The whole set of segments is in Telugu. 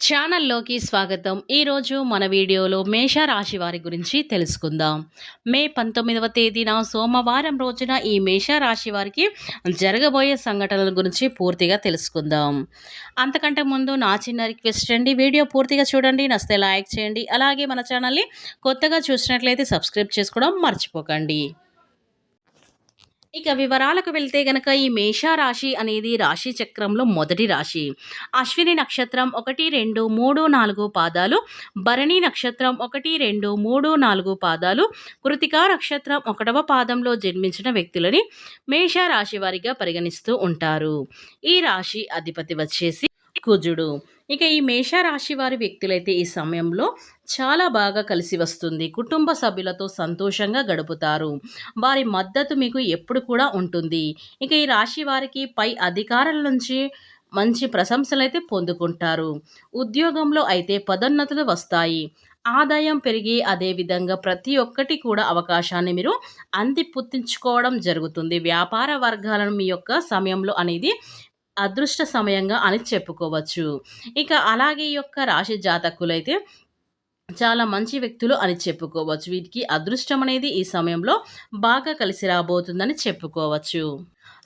ఛానల్లోకి స్వాగతం. ఈరోజు మన వీడియోలో మేషరాశి వారి గురించి తెలుసుకుందాం. మే 19వ తేదీన సోమవారం రోజున ఈ మేషరాశి వారికి జరగబోయే సంఘటనల గురించి పూర్తిగా తెలుసుకుందాం. అంతకంటే ముందు నా చిన్న రిక్వెస్ట్ అండి, వీడియో పూర్తిగా చూడండి, నచ్చితే లైక్ చేయండి. అలాగే మన ఛానల్ని కొత్తగా చూసినట్లయితే సబ్స్క్రైబ్ చేసుకోవడం మర్చిపోకండి. ఇక వివరాలకు వెళ్తే గనక ఈ మేషరాశి అనేది రాశి చక్రంలో మొదటి రాశి. అశ్విని నక్షత్రం 1, 2, 3, 4 పాదాలు, భరణి నక్షత్రం 1, 2, 3, 4 పాదాలు, కృతికా నక్షత్రం 1వ పాదంలో జన్మించిన వ్యక్తులని మేషరాశి వారిగా పరిగణిస్తూ ఉంటారు. ఈ రాశి అధిపతి వచ్చేసి కుజుడు. ఇక ఈ మేషరాశి వారి వ్యక్తులైతే ఈ సమయంలో చాలా బాగా కలిసి వస్తుంది. కుటుంబ సభ్యులతో సంతోషంగా గడుపుతారు. వారి మద్దతు మీకు ఎప్పుడు కూడా ఉంటుంది. ఇక ఈ రాశి వారికి పై అధికారుల నుంచి మంచి ప్రశంసలైతే పొందుకుంటారు. ఉద్యోగంలో అయితే పదోన్నతులు వస్తాయి. ఆదాయం పెరిగి అదేవిధంగా ప్రతి ఒక్కటి కూడా అవకాశాన్ని మీరు అందిపుచ్చుకోవడం జరుగుతుంది. వ్యాపార వర్గాలను మీ యొక్క సమయంలో అనేది అదృష్ట సమయంగా అని చెప్పుకోవచ్చు. ఇక అలాగే ఈ యొక్క రాశి జాతకులైతే చాలా మంచి వ్యక్తులు అని చెప్పుకోవచ్చు. వీటికి అదృష్టం అనేది ఈ సమయంలో బాగా కలిసి రాబోతుందని చెప్పుకోవచ్చు.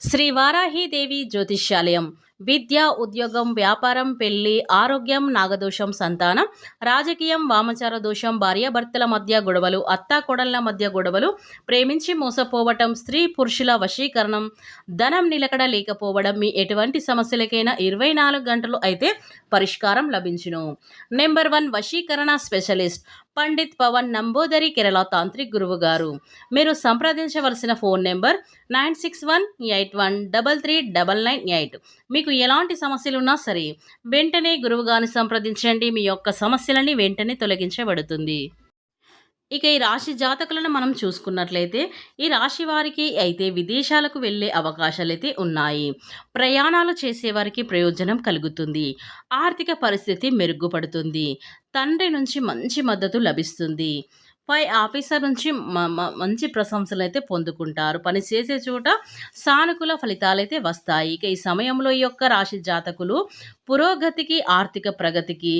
శ్రీ వారాహీదేవి జ్యోతిష్యాలయం. విద్య, ఉద్యోగం, వ్యాపారం, పెళ్లి, ఆరోగ్యం, నాగదోషం, సంతానం, రాజకీయం, వామచార దోషం, భార్యాభర్తల మధ్య గొడవలు, అత్తాకోడళ్ల మధ్య గొడవలు, ప్రేమించి మోసపోవటం, స్త్రీ పురుషుల వశీకరణం, ధనం నిలకడ లేకపోవడం, మీ ఎటువంటి సమస్యలకైనా 24 గంటలు అయితే పరిష్కారం లభించును. నెంబర్ 1 వశీకరణ స్పెషలిస్ట్ పండిత్ పవన్ నంబోదరి, కేరళ తాంత్రిక్ గురువు గారు. మీరు సంప్రదించవలసిన ఫోన్ నెంబర్ 9618133998. మీకు ఎలాంటి సమస్యలున్నా సరే వెంటనే గురువుగారిని సంప్రదించండి. మీ యొక్క సమస్యలని వెంటనే తొలగించబడుతుంది. ఇక ఈ రాశి జాతకులను మనం చూసుకున్నట్లయితే ఈ రాశి వారికి అయితే విదేశాలకు వెళ్ళే అవకాశాలు అయితే ఉన్నాయి. ప్రయాణాలు చేసేవారికి ప్రయోజనం కలుగుతుంది. ఆర్థిక పరిస్థితి మెరుగుపడుతుంది. తండ్రి నుంచి మంచి మద్దతు లభిస్తుంది. పై ఆఫీసర్ నుంచి మంచి ప్రశంసలు అయితే పొందుకుంటారు. పని చేసే చోట సానుకూల ఫలితాలు అయితే వస్తాయి. ఇక ఈ సమయంలో ఈ యొక్క రాశి జాతకులు పురోగతికి, ఆర్థిక ప్రగతికి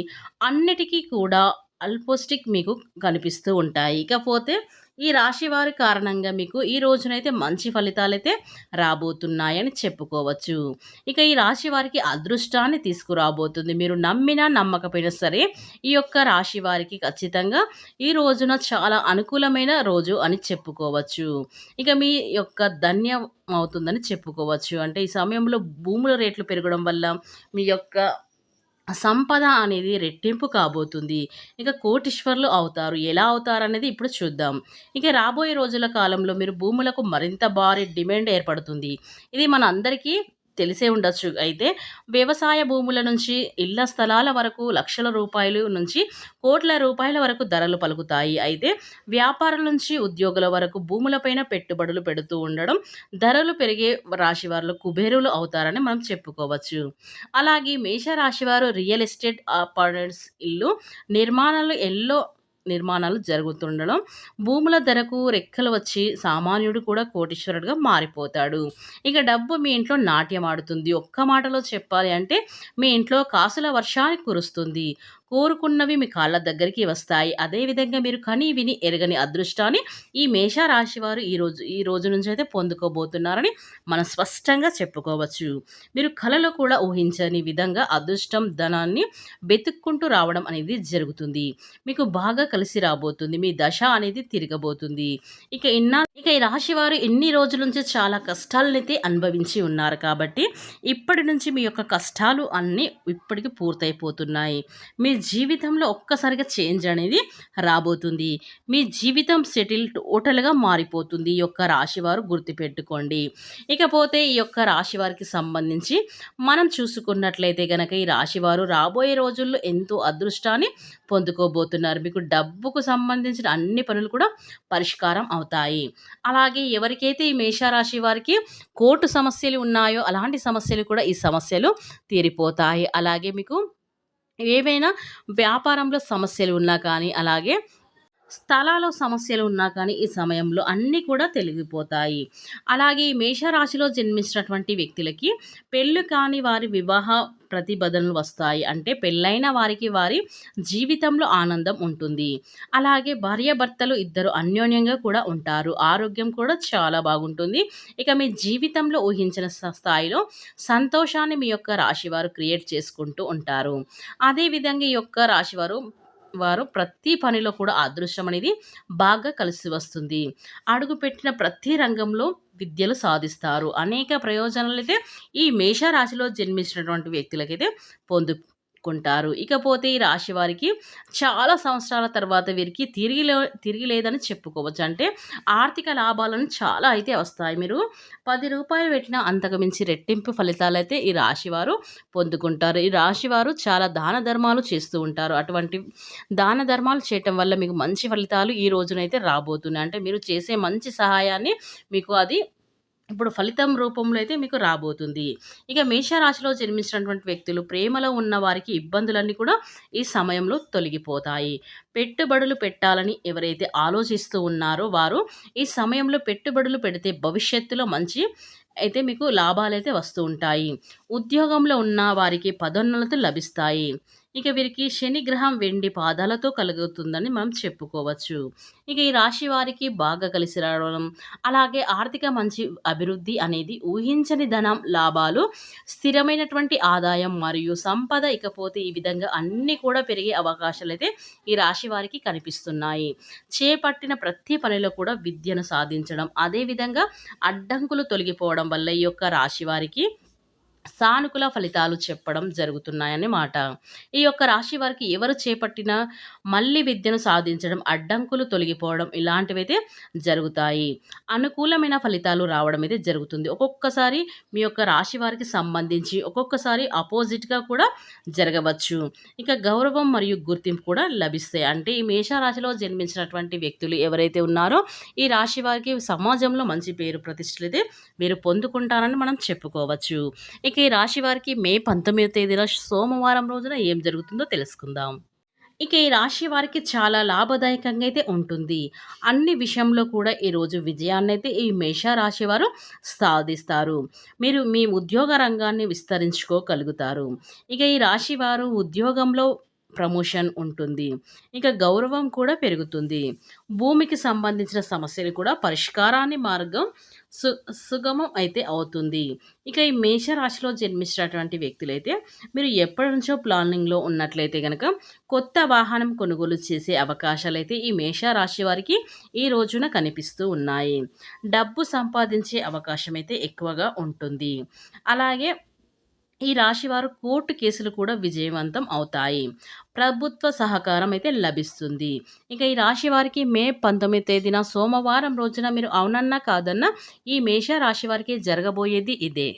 అన్నిటికీ కూడా అల్పోస్టిక్ మీకు కనిపిస్తూ ఉంటాయి. ఇకపోతే ఈ రాశి వారి కారణంగా మీకు ఈ రోజునైతే మంచి ఫలితాలైతే రాబోతున్నాయని చెప్పుకోవచ్చు. ఇక ఈ రాశి వారికి అదృష్టాన్ని తీసుకురాబోతుంది. మీరు నమ్మినా నమ్మకపోయినా సరే ఈ యొక్క రాశి వారికి ఖచ్చితంగా ఈ రోజున చాలా అనుకూలమైన రోజు అని చెప్పుకోవచ్చు. ఇక మీ యొక్క ధన్యం అవుతుందని చెప్పుకోవచ్చు. అంటే ఈ సమయంలో భూముల రేట్లు పెరగడం వల్ల మీ యొక్క సంపద అనేది రెట్టింపు కాబోతుంది. ఇక కోటీశ్వర్లు అవుతారు. ఎలా అవుతారనేది ఇప్పుడు చూద్దాం. ఇక రాబోయే రోజుల కాలంలో మీరు భూములకు మరింత భారీ డిమాండ్ ఏర్పడుతుంది. ఇది మన అందరికీ తెలిసే ఉండొచ్చు. అయితే వ్యవసాయ భూముల నుంచి ఇళ్ల స్థలాల వరకు లక్షల రూపాయలు నుంచి కోట్ల రూపాయల వరకు ధరలు పలుకుతాయి. అయితే వ్యాపారం నుంచి ఉద్యోగుల వరకు భూములపైన పెట్టుబడులు పెడుతూ ఉండడం ధరలు పెరిగే రాశి వారు కుబేరులు అవుతారని మనం చెప్పుకోవచ్చు. అలాగే మేషరాశి వారు రియల్ ఎస్టేట్, అపార్ట్మెంట్స్, ఇల్లు నిర్మాణాలు జరుగుతుండడం, భూముల ధరకు రెక్కలు వచ్చి సామాన్యుడు కూడా కోటీశ్వరుడుగా మారిపోతాడు. ఇక డబ్బు మీ ఇంట్లో నాట్యం ఆడుతుంది. ఒక్క మాటలో చెప్పాలి అంటే మీ ఇంట్లో కాసుల వర్షాన్ని కురుస్తుంది. కోరుకున్నవి మీ కాళ్ళ దగ్గరికి వస్తాయి. అదేవిధంగా మీరు కని విని ఎరగని అదృష్టాన్ని ఈ మేషరాశి వారు ఈ రోజు నుంచి అయితే పొందుకోబోతున్నారని మనం స్పష్టంగా చెప్పుకోవచ్చు. మీరు కలలో కూడా ఊహించని విధంగా అదృష్టం, ధనాన్ని వెతుక్కుంటూ రావడం అనేది జరుగుతుంది. మీకు బాగా కలిసి రాబోతుంది. మీ దశ అనేది తిరగబోతుంది. ఇక ఈ రాశి వారు ఎన్ని రోజుల నుంచి చాలా కష్టాలనైతే అనుభవించి ఉన్నారు కాబట్టి ఇప్పటి నుంచి మీ యొక్క కష్టాలు అన్నీ ఇప్పటికి పూర్తయిపోతున్నాయి. మీ జీవితంలో ఒక్కసారిగా చేంజ్ అనేది రాబోతుంది. మీ జీవితం సెటిల్ టోటల్గా మారిపోతుంది. ఈ యొక్క రాశి వారు గుర్తుపెట్టుకోండి. ఇకపోతే ఈ యొక్క రాశి వారికి సంబంధించి మనం చూసుకున్నట్లయితే గనక ఈ రాశి వారు రాబోయే రోజుల్లో ఎంతో అదృష్టాన్ని పొందుకోబోతున్నారు. మీకు డబ్బుకు సంబంధించిన అన్ని పనులు కూడా పరిష్కారం అవుతాయి. అలాగే ఎవరికైతే ఈ మేషరాశి వారికి కోర్టు సమస్యలు ఉన్నాయో అలాంటి సమస్యలు కూడా ఈ సమస్యలు తీరిపోతాయి. అలాగే మీకు ఏవైనా వ్యాపారంలో సమస్యలు ఉన్నా కానీ అలాగే స్థలాలో సమస్యలు ఉన్నా కానీ ఈ సమయంలో అన్నీ కూడా తొలగిపోతాయి. అలాగే ఈ మేషరాశిలో జన్మించినటువంటి వ్యక్తులకి పెళ్లి కాని వారి వివాహ ప్రతిపాదనలు వస్తాయి. అంటే పెళ్ళైన వారికి వారి జీవితంలో ఆనందం ఉంటుంది. అలాగే భార్యాభర్తలు ఇద్దరు అన్యోన్యంగా కూడా ఉంటారు. ఆరోగ్యం కూడా చాలా బాగుంటుంది. ఇక మీ జీవితంలో ఊహించిన స్థాయిలో సంతోషాన్ని మీ యొక్క రాశివారు క్రియేట్ చేసుకుంటూ ఉంటారు. అదేవిధంగా ఈ యొక్క రాశివారు ప్రతి పనిలో కూడా అదృష్టం అనేది బాగా కలిసి వస్తుంది. అడుగుపెట్టిన ప్రతి రంగంలో విద్యలు సాధిస్తారు. అనేక ప్రయోజనాలైతే ఈ మేషరాశిలో జన్మించినటువంటి వ్యక్తులకైతే పొందుకుంటారు. ఇకపోతే ఈ రాశి వారికి చాలా సంవత్సరాల తర్వాత వీరికి తిరిగి లేదని చెప్పుకోవచ్చు. అంటే ఆర్థిక లాభాలను చాలా అయితే వస్తాయి. మీరు రూ. 10 పెట్టినా అంతకు మించి రెట్టింపు ఫలితాలైతే ఈ రాశివారు పొందుకుంటారు. ఈ రాశివారు చాలా దాన ధర్మాలు చేస్తూ ఉంటారు. అటువంటి దాన ధర్మాలు చేయటం వల్ల మీకు మంచి ఫలితాలు ఈ రోజునైతే రాబోతున్నాయి. అంటే మీరు చేసే మంచి సహాయాన్ని మీకు అది ఇప్పుడు ఫలితం రూపంలో అయితే మీకు రాబోతుంది. ఇక మేషరాశిలో జన్మించినటువంటి వ్యక్తులు ప్రేమలో ఉన్న వారికి ఇబ్బందులన్నీ కూడా ఈ సమయంలో తొలగిపోతాయి. పెట్టుబడులు పెట్టాలని ఎవరైతే ఆలోచిస్తూ ఉన్నారో వారు ఈ సమయంలో పెట్టుబడులు పెడితే భవిష్యత్తులో మంచి అయితే మీకు లాభాలైతే వస్తూ ఉంటాయి. ఉద్యోగంలో ఉన్న వారికి పదోన్నతులు లభిస్తాయి. ఇక వీరికి శని గ్రహం వెండి పాదాలతో కలుగుతుందని మనం చెప్పుకోవచ్చు. ఇక ఈ రాశి వారికి బాగా కలిసి రావడం, అలాగే ఆర్థిక మంచి అభివృద్ధి అనేది ఊహించని ధనం, లాభాలు, స్థిరమైనటువంటి ఆదాయం మరియు సంపద ఇకపోతే ఈ విధంగా అన్నీ కూడా పెరిగే అవకాశాలైతే ఈ రాశి వారికి కనిపిస్తున్నాయి. చేపట్టిన ప్రతి పనిలో కూడా విద్యను సాధించడం, అదేవిధంగా అడ్డంకులు తొలగిపోవడం వల్ల ఈ యొక్క రాశి వారికి సానుకూల ఫలితాలు చెప్పడం జరుగుతున్నాయన్నమాట. ఈ యొక్క రాశి వారికి ఎవరు చేపట్టినా మళ్ళీ విద్యను సాధించడం, అడ్డంకులు తొలగిపోవడం ఇలాంటివైతే జరుగుతాయి. అనుకూలమైన ఫలితాలు రావడం అయితే జరుగుతుంది. ఒక్కొక్కసారి మీ యొక్క రాశి వారికి సంబంధించి ఒక్కొక్కసారి అపోజిట్‌గా కూడా జరగవచ్చు. ఇక గౌరవం మరియు గుర్తింపు కూడా లభిస్తాయి. అంటే ఈ మేషరాశిలో జన్మించినటువంటి వ్యక్తులు ఎవరైతే ఉన్నారో ఈ రాశి వారికి సమాజంలో మంచి పేరు ప్రతిష్టలైతే మీరు పొందుకుంటారని మనం చెప్పుకోవచ్చు. ఇక ఈ రాశి వారికి మే 19వ తేదీన సోమవారం రోజున ఏం జరుగుతుందో తెలుసుకుందాం. ఇక ఈ రాశి వారికి చాలా లాభదాయకంగా అయితే ఉంటుంది. అన్ని విషయంలో కూడా ఈరోజు విజయాన్నైతే ఈ మేషరాశి వారు సాధిస్తారు. మీరు మీ ఉద్యోగ రంగాన్ని విస్తరించుకోగలుగుతారు. ఇక ఈ రాశి వారు ఉద్యోగంలో ప్రమోషన్ ఉంటుంది. ఇక గౌరవం కూడా పెరుగుతుంది. భూమికి సంబంధించిన సమస్యలు కూడా పరిష్కారాన్ని మార్గం సు సుగమం అయితే అవుతుంది. ఇక ఈ మేషరాశిలో జన్మించినటువంటి వ్యక్తులైతే మీరు ఎప్పటి నుంచో ప్లానింగ్‌లో ఉన్నట్లయితే గనక కొత్త వాహనం కొనుగోలు చేసే అవకాశాలైతే ఈ మేషరాశి వారికి ఈ రోజున కనిపిస్తూ ఉన్నాయి. డబ్బు సంపాదించే అవకాశం అయితే ఎక్కువగా ఉంటుంది. అలాగే ఈ రాశివారు కోర్టు కేసులు కూడా విజయవంతం అవుతాయి. ప్రభుత్వ సహకారం అయితే లభిస్తుంది. ఇక ఈ రాశి వారికి మే 19వ తేదీన సోమవారం రోజున మీరు అవునన్నా కాదన్నా ఈ మేష రాశి వారికి జరగబోయేది ఇదే.